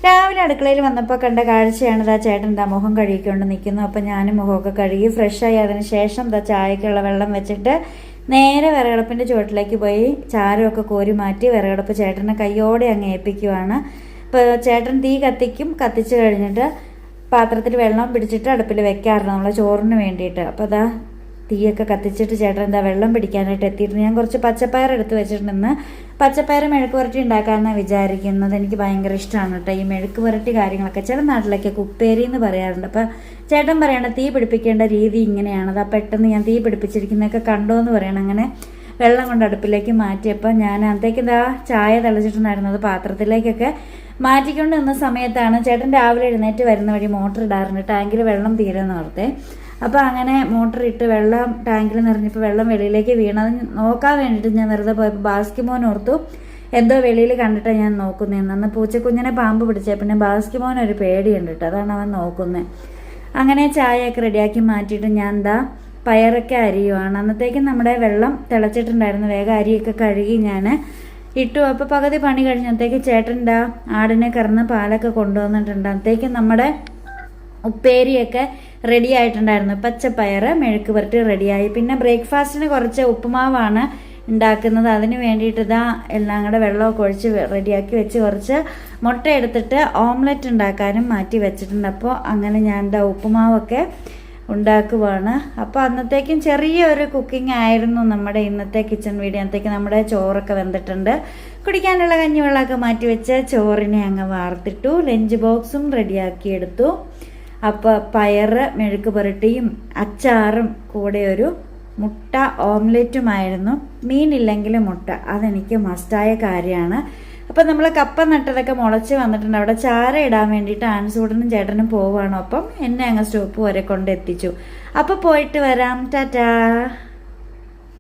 രാവിലെ അടുക്കളയിൽ വന്നപ്പോൾ കണ്ട കാഴ്ചയാണ് ഇതാ ചേട്ടൻ ഇതാ മുഖം കഴുകിക്കൊണ്ട് നിൽക്കുന്നു. അപ്പം ഞാനും മുഖമൊക്കെ കഴുകി ഫ്രഷായി അതിന് ശേഷം ഇതാ ചായക്കുള്ള വെള്ളം വെച്ചിട്ട് നേരെ വിറകടുപ്പിൻ്റെ ചുവട്ടിലേക്ക് പോയി ചാരമൊക്കെ കോരി മാറ്റി വിറകടുപ്പ് ചേട്ടനെ കയ്യോടെ അങ്ങ് ഏൽപ്പിക്കുവാണ്. ഇപ്പോൾ ചേട്ടൻ തീ കത്തിച്ച് കഴിഞ്ഞിട്ട് പാത്രത്തിൽ വെള്ളം പിടിച്ചിട്ട് അടുപ്പിൽ വെക്കാറുണ്ട് നമ്മൾ ചോറിന് വേണ്ടിയിട്ട്. അപ്പോൾ അതാ തീയൊക്കെ കത്തിച്ചിട്ട് ചേട്ടൻ എന്താ വെള്ളം പിടിക്കാനായിട്ട് എത്തിയിട്ട് ഞാൻ കുറച്ച് പച്ചപ്പയർ എടുത്ത് വെച്ചിട്ടുണ്ടെന്ന്. പച്ചപ്പയർ മെഴുക്ക് പുരട്ടി ഉണ്ടാക്കാമെന്നാണ് വിചാരിക്കുന്നത്. എനിക്ക് ഭയങ്കര ഇഷ്ടമാണ് കേട്ടോ ഈ മെഴുക്ക് പുരട്ടി കാര്യങ്ങളൊക്കെ. ചില നാട്ടിലൊക്കെ ഉപ്പേരി എന്ന് പറയാറുണ്ട്. അപ്പോൾ ചേട്ടൻ പറയണ തീ പിടിപ്പിക്കേണ്ട രീതി ഇങ്ങനെയാണ്. അതാ പെട്ടെന്ന് ഞാൻ തീ പിടിപ്പിച്ചിരിക്കുന്നതൊക്കെ കണ്ടോ എന്ന് പറയണം. അങ്ങനെ വെള്ളം കൊണ്ട് അടുപ്പിലേക്ക് മാറ്റിയപ്പോൾ ഞാൻ അന്നത്തേക്ക് എന്താ ചായ തിളച്ചിട്ടുണ്ടായിരുന്നു. അത് പാത്രത്തിലേക്കൊക്കെ മാറ്റിക്കൊണ്ട് നിന്ന സമയത്താണ് ചേട്ടൻ രാവിലെ എഴുന്നേറ്റ് വരുന്ന വഴി മോട്ടർ ഇടാറുണ്ട്. ടാങ്കിൽ വെള്ളം തീരുമെന്ന് ഓർത്തേ. അപ്പോൾ അങ്ങനെ മോട്ടർ ഇട്ട് വെള്ളം ടാങ്കിൽ നിറഞ്ഞപ്പോൾ വെള്ളം വെളിയിലേക്ക് വീണത് നോക്കാൻ വേണ്ടിയിട്ട് ഞാൻ വെറുതെ പോയപ്പോൾ ബാസ്കിമോൻ ഓർത്തു എന്തോ വെളിയിൽ കണ്ടിട്ടാണ് ഞാൻ നോക്കുന്നത്. അന്ന് പൂച്ചക്കുഞ്ഞിനെ പാമ്പ് പിടിച്ചേ പിന്നെ ബാസ്കിമോൻ ഒരു പേടിയുണ്ട് കേട്ടോ, അതാണ് അവൻ നോക്കുന്നത്. അങ്ങനെ ചായയൊക്കെ റെഡിയാക്കി മാറ്റിയിട്ട് ഞാൻ എന്താ പയറൊക്കെ അരിയുവാണ്. അന്നത്തേക്കും നമ്മുടെ വെള്ളം തിളച്ചിട്ടുണ്ടായിരുന്നു. വേഗം അരിയൊക്കെ കഴുകി ഞാൻ ഇട്ടു. അപ്പോൾ പകുതി പണി കഴിഞ്ഞത്തേക്ക് ചേട്ടൻ എന്താ ആടിനെ കറന്ന് പാലൊക്കെ കൊണ്ടുവന്നിട്ടുണ്ട്. അന്നത്തേക്കും നമ്മുടെ ഉപ്പേരിയൊക്കെ റെഡി ആയിട്ടുണ്ടായിരുന്നു. പച്ചപ്പയർ മെഴുക്ക് പുരട്ടി റെഡിയായി. പിന്നെ ബ്രേക്ക്ഫാസ്റ്റിന് കുറച്ച് ഉപ്പുമാവാണ് ഉണ്ടാക്കുന്നത്. അതിന് വേണ്ടിയിട്ട് ഇതാ എല്ലാം കൂടെ വെള്ളമൊക്കെ ഒഴിച്ച് റെഡിയാക്കി വെച്ച് കുറച്ച് മുട്ട എടുത്തിട്ട് ഓംലെറ്റ് ഉണ്ടാക്കാനും മാറ്റി വെച്ചിട്ടുണ്ട്. അപ്പോൾ അങ്ങനെ ഞാൻ എന്താ ഉപ്പുമാവൊക്കെ ഉണ്ടാക്കുവാണ്. അപ്പോൾ അന്നത്തേക്കും ചെറിയൊരു കുക്കിംഗ് ആയിരുന്നു നമ്മുടെ ഇന്നത്തെ കിച്ചൺ വീഡിയോ. അന്നത്തേക്ക് നമ്മുടെ ചോറൊക്കെ വെന്തിട്ടുണ്ട്. കുടിക്കാനുള്ള കഞ്ഞിവെള്ളമൊക്കെ മാറ്റി വെച്ച് ചോറിനെ അങ്ങ് വാർത്തിട്ടു. ലഞ്ച് ബോക്സും റെഡിയാക്കി എടുത്തു. അപ്പോൾ പയറ് മെഴുക്ക് പുരട്ടിയും അച്ചാറും കൂടെ ഒരു മുട്ട ഓംലെറ്റുമായിരുന്നു. മീനില്ലെങ്കിൽ മുട്ട അതെനിക്ക് മസ്റ്റായ കാര്യമാണ്. അപ്പോൾ നമ്മൾ കപ്പ നട്ടതൊക്കെ മുളച്ച് വന്നിട്ടുണ്ട്. അവിടെ ചാര ഇടാൻ വേണ്ടിയിട്ട് ആൻസൂടനും ചേട്ടനും പോവുകയാണ്. അപ്പം എന്നെ അങ്ങ് സ്റ്റോപ്പ് വരെ കൊണ്ടെത്തിച്ചു. അപ്പോൾ പോയിട്ട് വരാം. ടാറ്റാ.